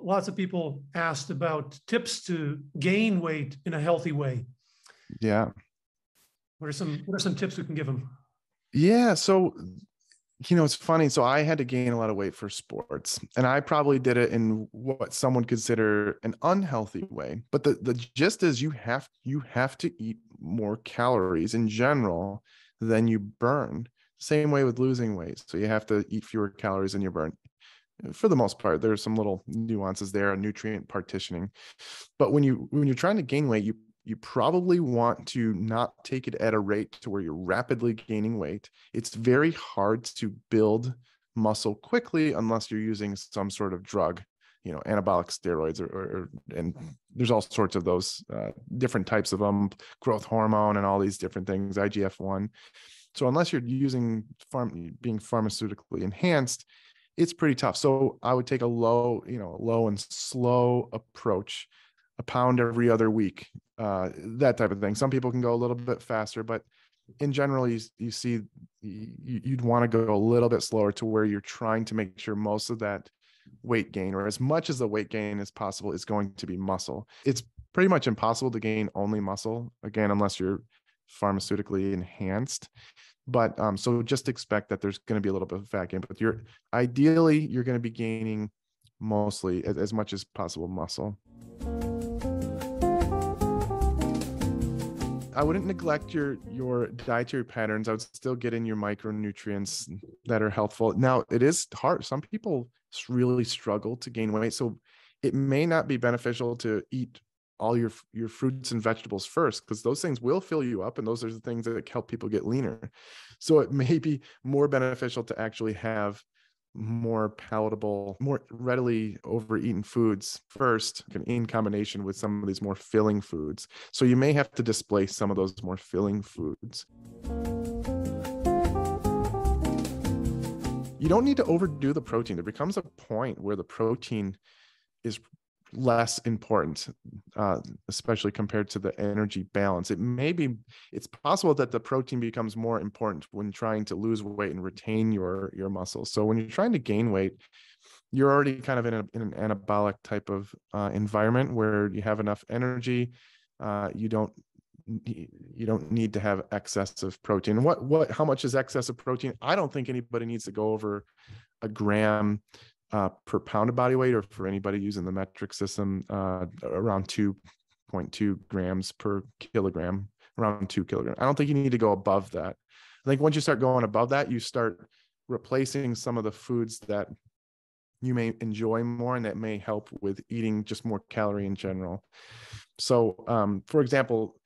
lots of people asked about tips to gain weight in a healthy way. Yeah. What are some tips we can give them? Yeah. So, it's funny. So I had to gain a lot of weight for sports, and I probably did it in what some would consider an unhealthy way. But the gist is you have to eat more calories in general than you burn. Same way with losing weight. So you have to eat fewer calories than you burn. For the most part, there's some little nuances there, nutrient partitioning. But when you're trying to gain weight, you probably want to not take it at a rate to where you're rapidly gaining weight. It's very hard to build muscle quickly unless you're using some sort of drug, anabolic steroids and there's all sorts of those different types of growth hormone and all these different things, IGF-1. So unless you're using being pharmaceutically enhanced, it's pretty tough. So I would take a low and slow approach, a pound every other week, that type of thing. Some people can go a little bit faster, but in general, you see, you'd want to go a little bit slower to where you're trying to make sure most of that weight gain, or as much as the weight gain as possible, is going to be muscle. It's pretty much impossible to gain only muscle, again, unless you're pharmaceutically enhanced. But so just expect that there's going to be a little bit of fat gain, but ideally you're going to be gaining mostly as much as possible muscle. I wouldn't neglect your dietary patterns. I would still get in your micronutrients that are helpful. Now, it is hard. Some people really struggle to gain weight, so it may not be beneficial to eat all your fruits and vegetables first, because those things will fill you up, and those are the things that help people get leaner. So it may be more beneficial to actually have more palatable, more readily overeaten foods first, in combination with some of these more filling foods. So you may have to displace some of those more filling foods. You don't need to overdo the protein. There becomes a point where the protein is less important, especially compared to the energy balance. It's possible that the protein becomes more important when trying to lose weight and retain your muscles. So when you're trying to gain weight, you're already kind of in an anabolic type of environment where you have enough energy. You don't need to have excessive protein. How much is excessive protein? I don't think anybody needs to go over a gram per pound of body weight, or for anybody using the metric system, around 2.2 grams per kilogram, around 2 kilograms. I don't think you need to go above that. I think once you start going above that, you start replacing some of the foods that you may enjoy more and that may help with eating just more calorie in general. So, for example,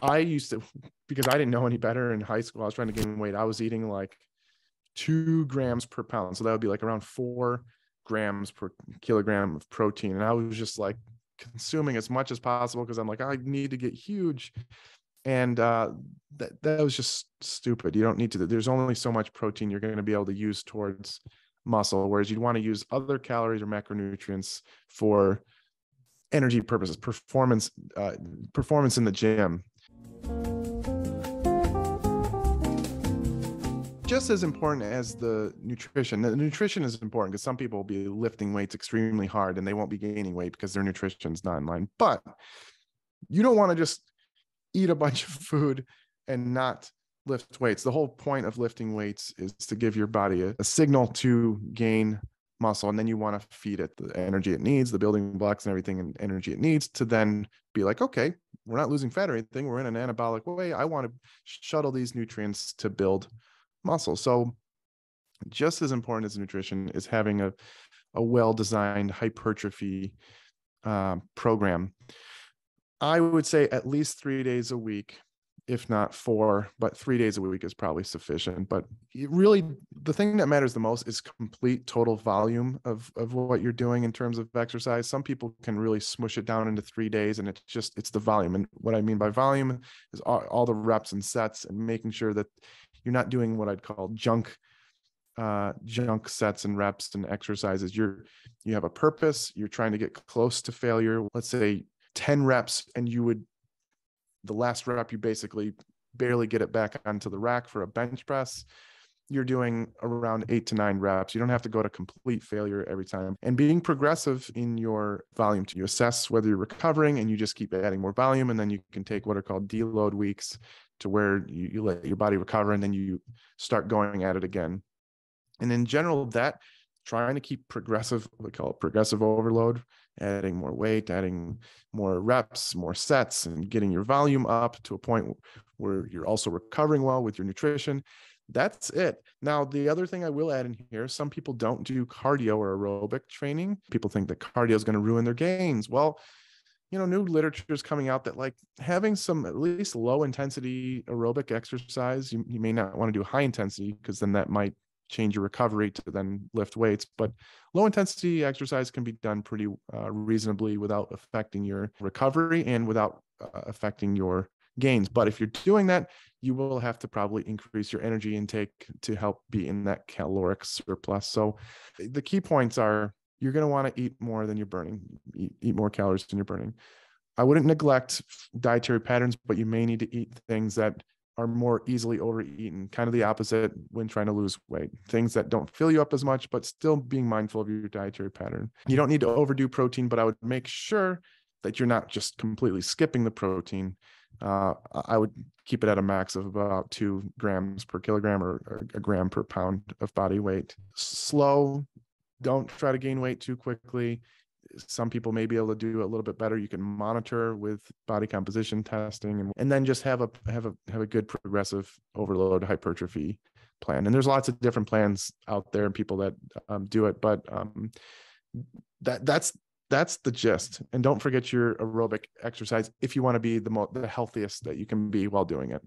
I used to, because I didn't know any better in high school, I was trying to gain weight. I was eating like 2 grams per pound. So that would be like around 4 grams per kilogram of protein. And I was just like consuming as much as possible because I'm like, I need to get huge. And that was just stupid. You don't need to. There's only so much protein you're going to be able to use towards muscle, whereas you'd want to use other calories or macronutrients for energy purposes, performance in the gym. Just as important as the nutrition. The nutrition is important because some people will be lifting weights extremely hard and they won't be gaining weight because their nutrition is not in line. But you don't want to just eat a bunch of food and not lift weights. The whole point of lifting weights is to give your body a signal to gain muscle, and then you want to feed it the energy it needs, the building blocks and everything and energy it needs to then be like, okay, we're not losing fat or anything. We're in an anabolic way. I want to shuttle these nutrients to build muscle. So just as important as nutrition is having a well-designed hypertrophy program. I would say at least 3 days a week, if not 4, but 3 days a week is probably sufficient. But really, the thing that matters the most is complete total volume of what you're doing in terms of exercise. Some people can really smush it down into 3 days, and it's the volume. And what I mean by volume is all the reps and sets, and making sure that you're not doing what I'd call junk sets and reps and exercises. You have a purpose. You're trying to get close to failure. Let's say 10 reps, and the last rep, you basically barely get it back onto the rack for a bench press. you're doing around 8 to 9 reps. You don't have to go to complete failure every time. And being progressive in your volume, you assess whether you're recovering and you just keep adding more volume. And then you can take what are called deload weeks to where you let your body recover and then you start going at it again. And in general, that trying to keep progressive, we call it progressive overload, adding more weight, adding more reps, more sets, and getting your volume up to a point where you're also recovering well with your nutrition. That's it. Now, the other thing I will add in here, some people don't do cardio or aerobic training. People think that cardio is going to ruin their gains. Well, new literature is coming out that like having some at least low intensity aerobic exercise, you may not want to do high intensity because then that might change your recovery to then lift weights, but low intensity exercise can be done pretty reasonably without affecting your recovery and without affecting your gains. But if you're doing that, you will have to probably increase your energy intake to help be in that caloric surplus. So the key points are you're going to want to eat more than you're burning, eat more calories than you're burning. I wouldn't neglect dietary patterns, but you may need to eat things that are more easily overeaten, kind of the opposite when trying to lose weight. Things that don't fill you up as much, but still being mindful of your dietary pattern. You don't need to overdo protein, but I would make sure that you're not just completely skipping the protein. I would keep it at a max of about 2 grams per kilogram or a gram per pound of body weight. Slow, don't try to gain weight too quickly. Some people may be able to do a little bit better. You can monitor with body composition testing and then just have a good progressive overload hypertrophy plan. And there's lots of different plans out there and people that do it, but that's the gist. And don't forget your aerobic exercise if you want to be the healthiest that you can be while doing it.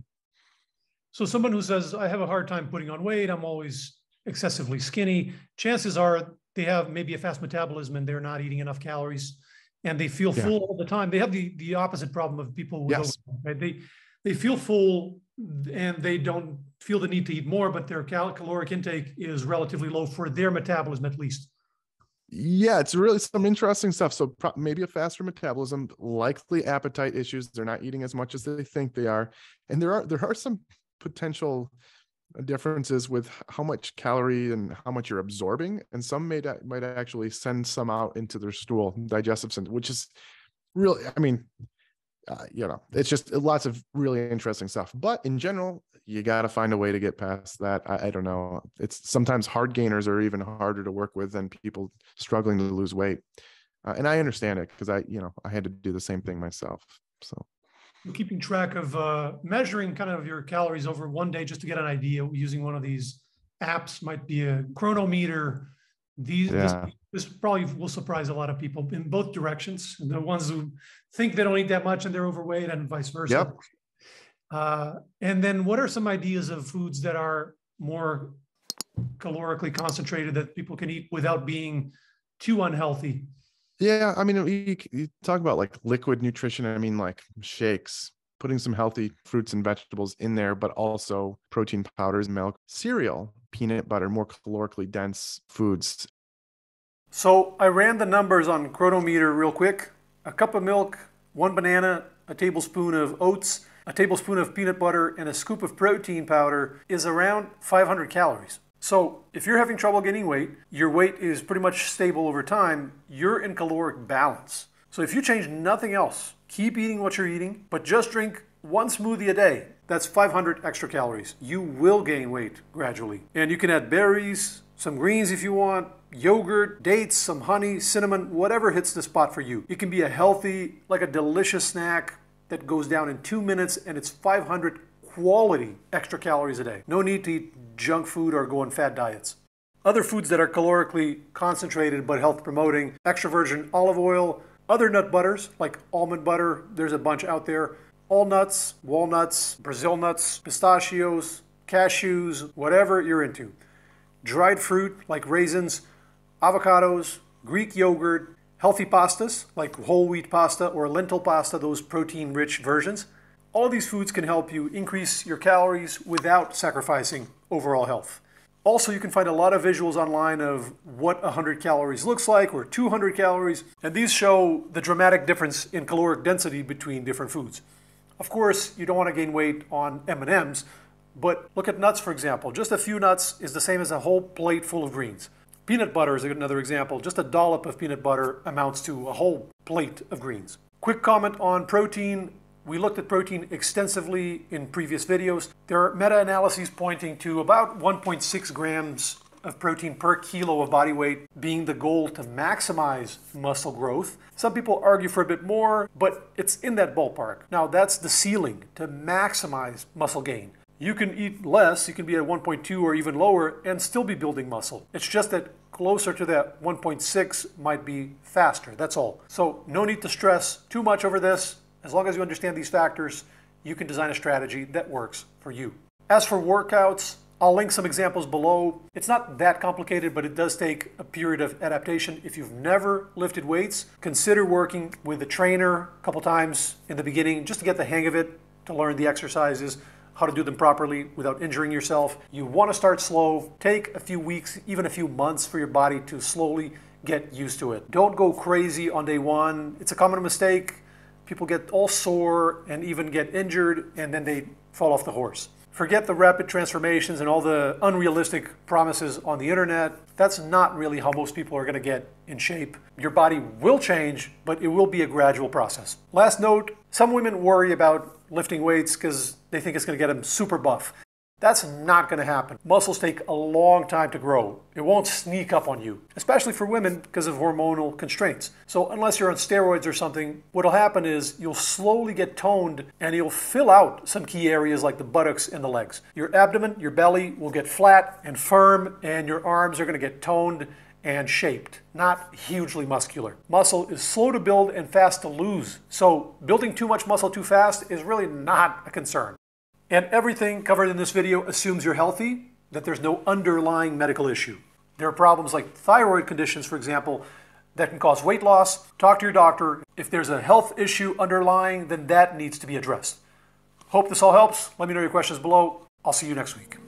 So someone who says, I have a hard time putting on weight, I'm always excessively skinny, chances are they have maybe a fast metabolism and they're not eating enough calories and they feel full all the time. They have the opposite problem of people with overweight, right? They feel full and they don't feel the need to eat more, but their caloric intake is relatively low for their metabolism at least. Yeah, it's really some interesting stuff. So maybe a faster metabolism, likely appetite issues. They're not eating as much as they think they are. And there are some potential differences with how much calorie and how much you're absorbing. And some might actually send some out into their stool, digestive system, which is really, it's just lots of really interesting stuff. But in general, you got to find a way to get past that. I don't know. It's sometimes hard gainers are even harder to work with than people struggling to lose weight. And I understand it because I had to do the same thing myself. So keeping track of measuring kind of your calories over one day just to get an idea using one of these apps might be a chronometer. This probably will surprise a lot of people in both directions. The ones who think they don't eat that much and they're overweight and vice versa. Yep. And then what are some ideas of foods that are more calorically concentrated that people can eat without being too unhealthy? Yeah, I mean, you talk about like liquid nutrition. I mean, like shakes, putting some healthy fruits and vegetables in there, but also protein powders, milk, cereal, peanut butter, more calorically dense foods. So I ran the numbers on Chronometer real quick. A cup of milk, 1 banana, a tablespoon of oats, a tablespoon of peanut butter, and a scoop of protein powder is around 500 calories. So if you're having trouble gaining weight, your weight is pretty much stable over time, you're in caloric balance. So if you change nothing else, keep eating what you're eating, but just drink 1 smoothie a day, that's 500 extra calories. You will gain weight gradually. And you can add berries, some greens if you want, yogurt, dates, some honey, cinnamon, whatever hits the spot for you. It can be a healthy, like a delicious snack that goes down in 2 minutes and it's 500 quality extra calories a day. No need to eat junk food or go on fad diets. Other foods that are calorically concentrated but health promoting, extra virgin olive oil, other nut butters like almond butter, there's a bunch out there, all nuts, walnuts, Brazil nuts, pistachios, cashews, whatever you're into. Dried fruit like raisins, avocados, Greek yogurt, healthy pastas like whole wheat pasta or lentil pasta, those protein-rich versions. All these foods can help you increase your calories without sacrificing overall health. Also, you can find a lot of visuals online of what 100 calories looks like or 200 calories, and these show the dramatic difference in caloric density between different foods. Of course, you don't want to gain weight on M&Ms, But look at nuts, for example. Just a few nuts is the same as a whole plate full of greens. Peanut butter is another example. Just a dollop of peanut butter amounts to a whole plate of greens. Quick comment on protein. We looked at protein extensively in previous videos. There are meta-analyses pointing to about 1.6 grams of protein per kilo of body weight being the goal to maximize muscle growth. Some people argue for a bit more, but it's in that ballpark. Now that's the ceiling to maximize muscle gain. You can eat less, you can be at 1.2 or even lower and still be building muscle. It's just that closer to that 1.6 might be faster, that's all. So no need to stress too much over this. As long as you understand these factors, you can design a strategy that works for you. As for workouts, I'll link some examples below. It's not that complicated, but it does take a period of adaptation. If you've never lifted weights, consider working with a trainer a couple times in the beginning just to get the hang of it, to learn the exercises, how to do them properly without injuring yourself. You want to start slow. Take a few weeks, even a few months for your body to slowly get used to it. Don't go crazy on day one. It's a common mistake. People get all sore and even get injured, and then they fall off the horse. Forget the rapid transformations and all the unrealistic promises on the internet. That's not really how most people are going to get in shape. Your body will change, but it will be a gradual process. Last note, some women worry about lifting weights because they think it's going to get them super buff. That's not going to happen. Muscles take a long time to grow. It won't sneak up on you, especially for women because of hormonal constraints. So unless you're on steroids or something, what'll happen is you'll slowly get toned and you'll fill out some key areas like the buttocks and the legs. Your abdomen, your belly will get flat and firm, and your arms are going to get toned and shaped, not hugely muscular. Muscle is slow to build and fast to lose. So building too much muscle too fast is really not a concern. And everything covered in this video assumes you're healthy, that there's no underlying medical issue. There are problems like thyroid conditions, for example, that can cause weight loss. Talk to your doctor. If there's a health issue underlying, then that needs to be addressed. Hope this all helps. Let me know your questions below. I'll see you next week.